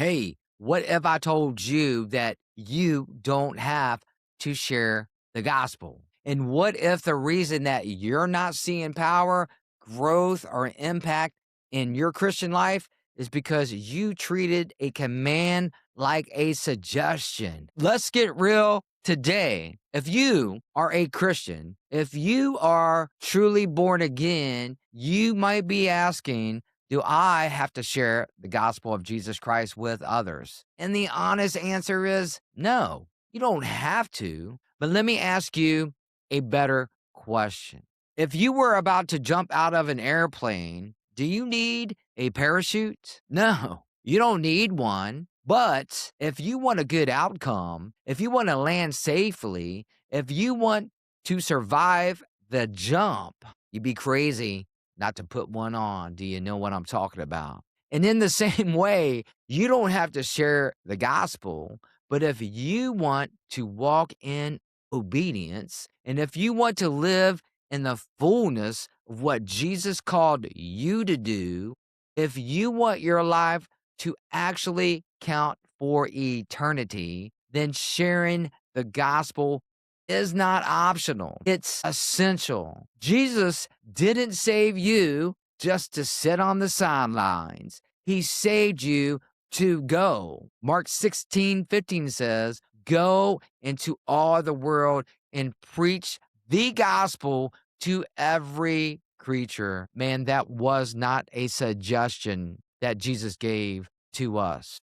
Hey, what if I told you that you don't have to share the gospel? And what if the reason that you're not seeing power, growth, or impact in your Christian life is because you treated a command like a suggestion? Let's get real today. If you are a Christian, if you are truly born again, you might be asking, do I have to share the gospel of Jesus Christ with others? And the honest answer is no, you don't have to. But let me ask you a better question. If you were about to jump out of an airplane, do you need a parachute? No, you don't need one. But if you want a good outcome, if you want to land safely, if you want to survive the jump, you'd be crazy not to put one on. Do you know what I'm talking about? And in the same way, you don't have to share the gospel, but if you want to walk in obedience, and if you want to live in the fullness of what Jesus called you to do, if you want your life to actually count for eternity, then sharing the gospel is not optional. It's essential. Jesus didn't save you just to sit on the sidelines. He saved you to go. Mark 16:15 says, go into all the world and preach the gospel to every creature. Man, that was not a suggestion that Jesus gave to us.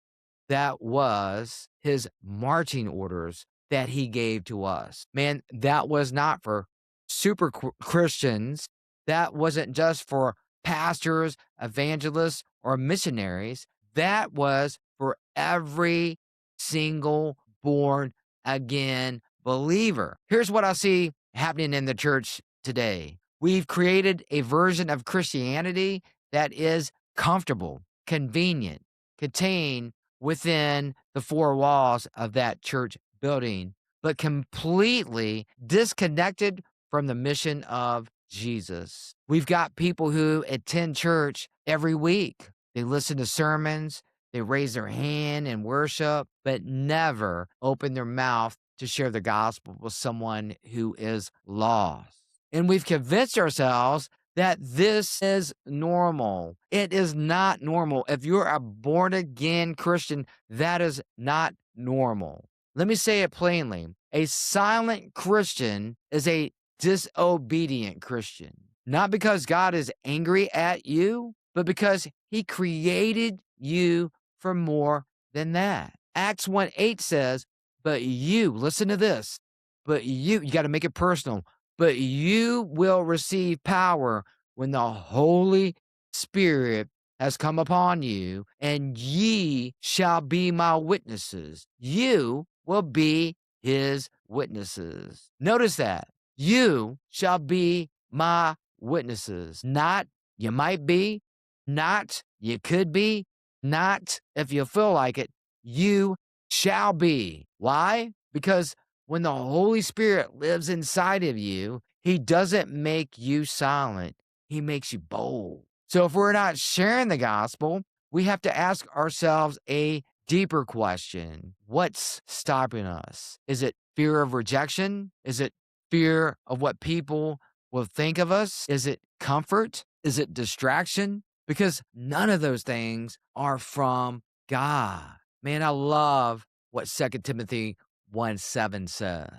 That was his marching orders that he gave to us. Man, that was not for super Christians. That wasn't just for pastors, evangelists, or missionaries. That was for every single born again believer. Here's what I see happening in the church today. We've created a version of Christianity that is comfortable, convenient, contained within the four walls of that church building, but completely disconnected from the mission of Jesus. We've got people who attend church every week. They listen to sermons, they raise their hand and worship, but never open their mouth to share the gospel with someone who is lost. And we've convinced ourselves that this is normal. It is not normal. If you're a born again Christian, that is not normal. Let me say it plainly. A silent Christian is a disobedient Christian. Not because God is angry at you, but because he created you for more than that. Acts 1:8 says, but you, listen to this, but you got to make it personal, but you will receive power when the Holy Spirit has come upon you, and ye shall be my witnesses. You will be his witnesses. Notice that. You shall be my witnesses. Not you might be, not you could be, not if you feel like it. You shall be. Why? Because when the Holy Spirit lives inside of you, he doesn't make you silent. He makes you bold. So if we're not sharing the gospel, we have to ask ourselves a deeper question. What's stopping us? Is it fear of rejection? Is it fear of what people will think of us? Is it comfort? Is it distraction? Because none of those things are from God. Man, I love what 2 Timothy 1:7 says.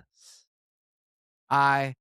I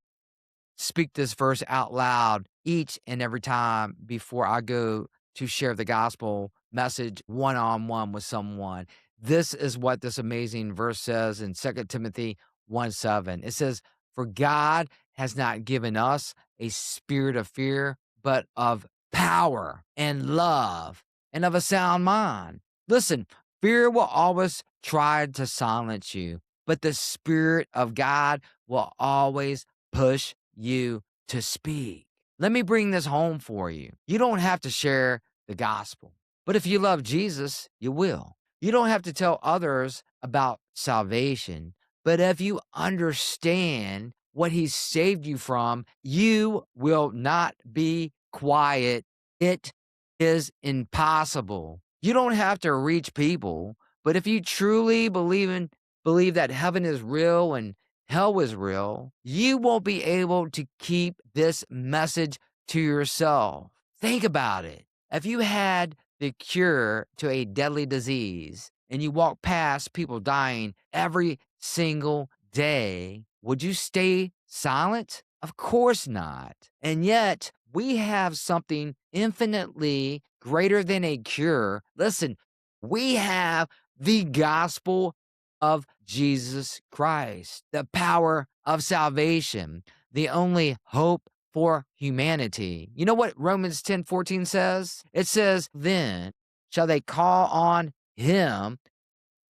speak this verse out loud each and every time before I go to share the gospel message one-on-one with someone. This is what this amazing verse says in 2 Timothy 1:7. It says, for God has not given us a spirit of fear, but of power and love and of a sound mind. Listen, fear will always try to silence you, but the Spirit of God will always push you to speak. Let me bring this home for you. You don't have to share the gospel, but if you love Jesus, you will. You don't have to tell others about salvation, but if you understand what he saved you from, you will not be quiet. It is impossible You don't have to reach people, but if you truly believe that heaven is real and hell is real, you won't be able to keep this message to yourself. Think about it. If you had the cure to a deadly disease and you walk past people dying every single day, would you stay silent? Of course not. And yet, we have something infinitely greater than a cure. Listen, we have the gospel of Jesus Christ, the power of salvation, the only hope for humanity. You know what Romans 10:14 says? It says, "Then shall they call on him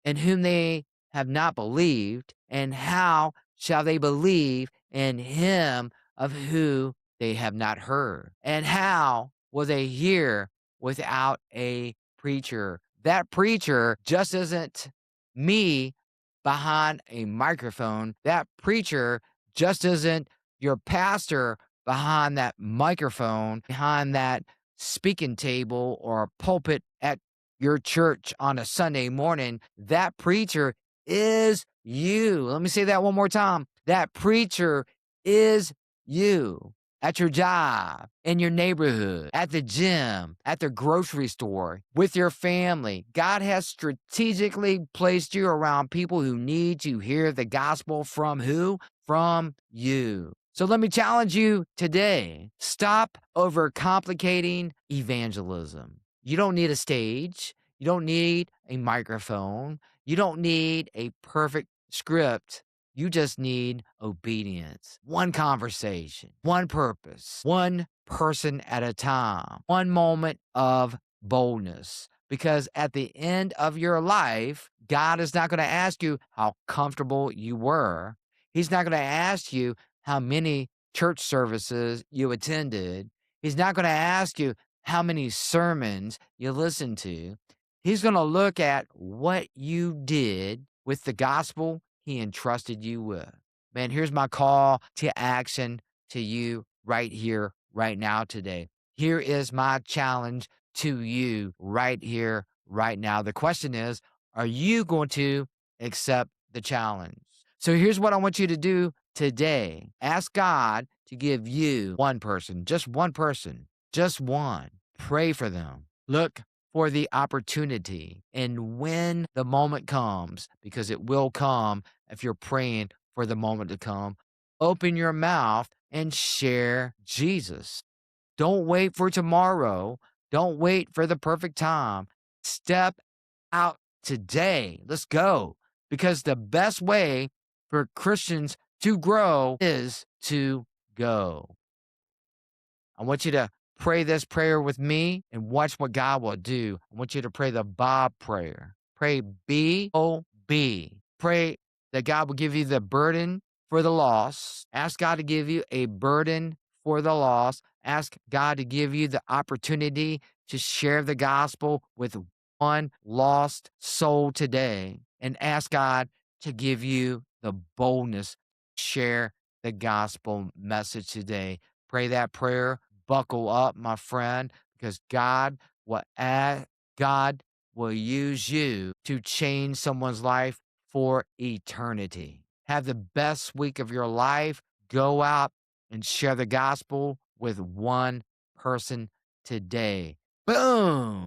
in whom they have not believed, and how shall they believe in him of who they have not heard? And how will they hear without a preacher?" That preacher just isn't me behind a microphone. That preacher just isn't your pastor behind that microphone, behind that speaking table or pulpit at your church on a Sunday morning. That preacher is you. Let me say that one more time. That preacher is you at your job, in your neighborhood, at the gym, at the grocery store, with your family. God has strategically placed you around people who need to hear the gospel from who? From you. So let me challenge you today. Stop overcomplicating evangelism. You don't need a stage. You don't need a microphone. You don't need a perfect script. You just need obedience. One conversation, one purpose, one person at a time, one moment of boldness. Because at the end of your life, God is not going to ask you how comfortable you were. He's not going to ask you how many church services you attended. He's not going to ask you how many sermons you listened to. He's going to look at what you did with the gospel he entrusted you with. Man, here's my call to action to you right here, right now, today. Here is my challenge to you right here, right now. The question is, are you going to accept the challenge? So here's what I want you to do today. Ask God to give you one person, just one. Pray for them. Look for the opportunity. And when the moment comes, because it will come if you're praying for the moment to come, open your mouth and share Jesus. Don't wait for tomorrow. Don't wait for the perfect time. Step out today. Let's go. Because the best way for Christians to grow is to go. I want you to pray this prayer with me and watch what God will do. I want you to pray the Bob prayer. Pray B-O-B. Pray that God will give you the burden for the lost. Ask God to give you a burden for the lost. Ask God to give you the opportunity to share the gospel with one lost soul today. And ask God to give you the boldness to share the gospel message today. Pray that prayer. Buckle up, my friend, because God will use you to change someone's life for eternity. Have the best week of your life. Go out and share the gospel with one person today. Boom.